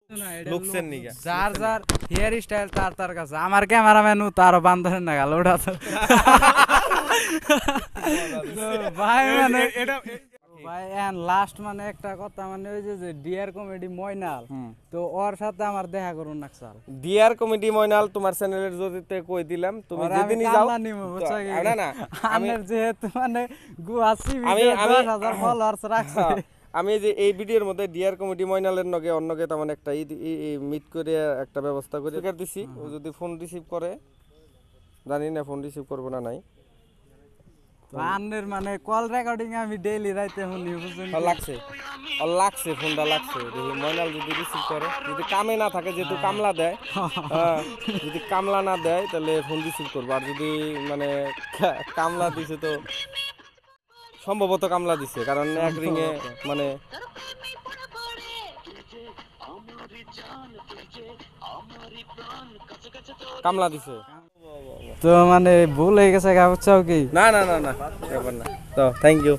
লুকসের নিগা যার যার hair style তার তার কাছে আমার ক্যামেরাম্যানও তার বান্ধবের না গেল ওটা তো ভাই মানে ভাই এন্ড লাস্ট মানে একটা কথা মানে ওই যে ডিয়ার কমেডি ময়নাল তো ওর সাথে আমার দেখা করুন না স্যার ডিয়ার কমেডি ময়নাল তোমার চ্যানেলের জরিতে কই দিলাম তুমি যেদিনই যাও না না আমি যেহেতু মানে গুয়াসি ভিডিও 10000 ফলোয়ার্স রাখছি আমি যে এই ভিডিওর মধ্যে ডিয়ার কমেডি ময়নালের নগে অন্যকে তেমন একটা মিট করে একটা ব্যবস্থা করে দিছি ও যদি ফোন রিসিভ করে জানি না ফোন রিসিভ করবো না নাই আন্নের মানে কল রেকর্ডিং আমি ডেইলি রাইতে শুনি বুঝছেন লাগছে ফোনটা লাগছে দেখি ময়নাল যদি রিসিভ করে যদি কামে না থাকে যেহেতু কামলা দেয় যদি কামলা না দেয় তাহলে ফোন রিসিভ করবো আর যদি মানে কামলা দিছে তো সম্ভবত কামলা দিছে কারণ এক রিংয়ে মানে কামলা দিছে তো মানে ভুল হয়ে গেছে গা বুঝছাও কি না না না না ব্যাপার না তো থ্যাংক ইউ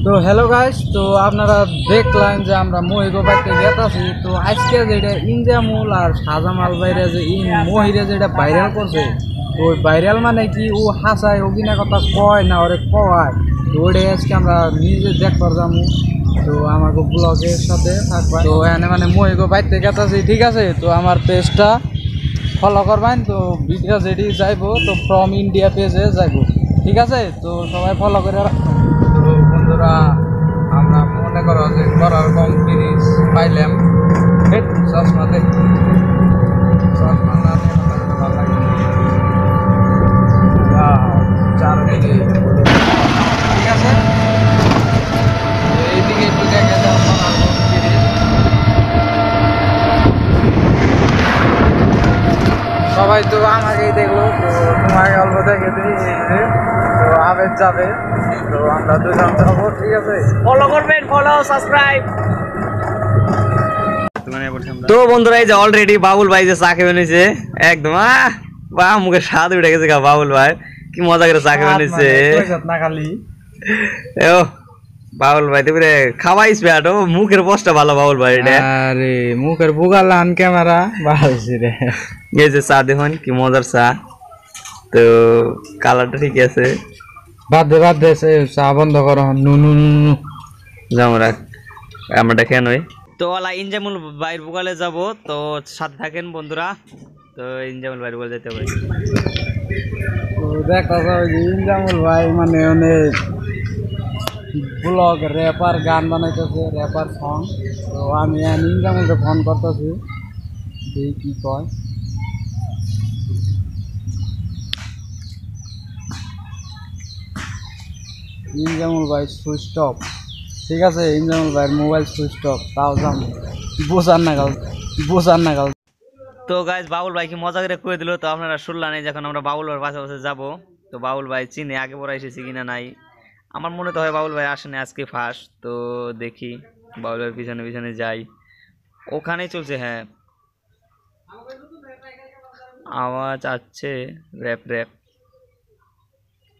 তো হ্যালো গাইস তো আপনারা দেখলেন যে আমরা মহিগো বাইতে গেতাছি তো আজকে যেটা ইনজামুল আর সাজামাল বাইরে যে মহিরে যেটা ভাইরাল করছে তো ভাইরাল মানে কি ও হাসায় অভিনয় কথা কয় না ওরে কয় তো ওটা আজকে আমরা নিজে দেখবার যাবো তো আমাকে ব্লগের সাথে থাকবা তো এখানে মানে মহিগো বাইতে গেতাছি ঠিক আছে তো আমার পেজটা ফলো করবেন তো ভিডিও যেটি যাইবো তো ফ্রম ইন্ডিয়া পেজে যাইবো ঠিক আছে তো সবাই ফলো করে তো বন্ধুরা আমরা মনে করো যে করার কম জিনিস পাইলাম চশমাতে চশমা না ভালো লাগে চারদিকে ঠিক আছে এইদিকে একটু দেখে যাও সবাই তো আমাকেই দেখলো তো তোমাকে অল্প দেখে দিই তো আবেদ যাবে তো আমরা দুজন যাবো ঠিক আছে ফলো করবেন ফলো সাবস্ক্রাইব তো বন্ধুরা এই যে অলরেডি বাবুল ভাই যে চা খেয়ে নিয়েছে একদম বাহ মুখে স্বাদ উঠে গেছে বাবুল ভাই কি মজা করে চা খেয়ে নিয়েছে না খালি ও বাবুল ভাই তুমি খাওয়াইস ব্যাটো মুখের পোস্টটা ভালো বাবুল ভাই এটা আরে মুখের বুগাল আন ক্যামেরা ভালছি রে এই যে চা দেখুন কি মজার চা তো কালারটা ঠিক আছে বাদ দে চা বন্ধ করো নু নু নু যাও রাখ আমরা খেয়ে নই তো ওলা ইনজামুল ভাইয়ের বুকালে যাব তো সাথে থাকেন বন্ধুরা তো ইনজামুল ভাইয়ের বুকালে যেতে হবে তো দেখা যাবে যে ইনজামুল ভাই মানে অনেক ব্লগ র্যাপার গান বানাইতেছে র্যাপার সং তো আমি ইনজামুলকে ফোন করতেছি দেখি কি কয় ইনজামুল ভাই সুইচ অফ ঠিক আছে ইনজামুল ভাইয়ের মোবাইল সুইচ অফ তাও যাম বোঝার না গাল তো গাইস বাবুল ভাই কি মজা করে কয়ে দিল তো আপনারা শুনলেন যখন আমরা বাবুল ভাইয়ের পাশে যাবো তো বাবুল ভাই চিনে আগে পরে এসেছি কিনা নাই আমার মনে তো হয় বাবুল ভাই আসেনি আজকে ফার্স্ট তো দেখি বাবুল ভাইয়ের পিছনে পিছনে যাই ওখানেই চলছে হ্যাঁ আওয়াজ আছে র্যাপ র্যাপ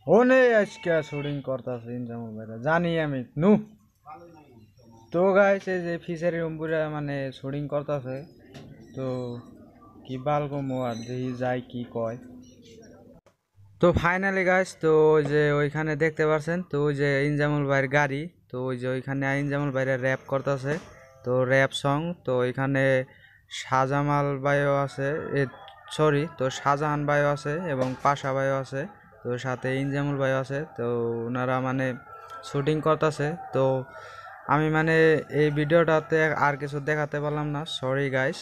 ওনে আজকে শুটিং করতেছে ইনজামুল ভাই জানি আমি নু তো গাইস এই যে ফিশারি রুমপুরে মানে শুটিং করতেছে তো কি বালগম আর দেখি যাই কি কয় তো ফাইনালি গাইস তো ওই যে ওইখানে দেখতে পাচ্ছেন তো ওই যে ইনজামুল ভাইয়ের গাড়ি তো ওই যে ওইখানে ইনজামুল ভাইয়ের র্যাপ করতেছে তো র্যাপ সং তো ওইখানে সাজামাল ভাইও আছে সরি তো শাহজাহান ভাইও আছে এবং পাশা ভাইও আছে তো সাথে ইনজামুল ভাই আছে তো ওনারা মানে শুটিং করতেছে তো আমি মানে এই ভিডিওটাতে আর কিছু দেখাতে পারলাম না সরি গাইস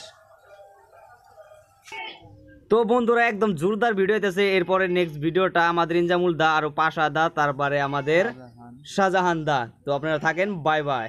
তো বন্ধুরা একদম জোরদার ভিডিও হইতেছে এরপরে নেক্সট ভিডিওটা আমাদের ইনজামুল দা আর পাশা দা তারপরে আমাদের শাহজাহান দা তো আপনারা থাকেন বাই বাই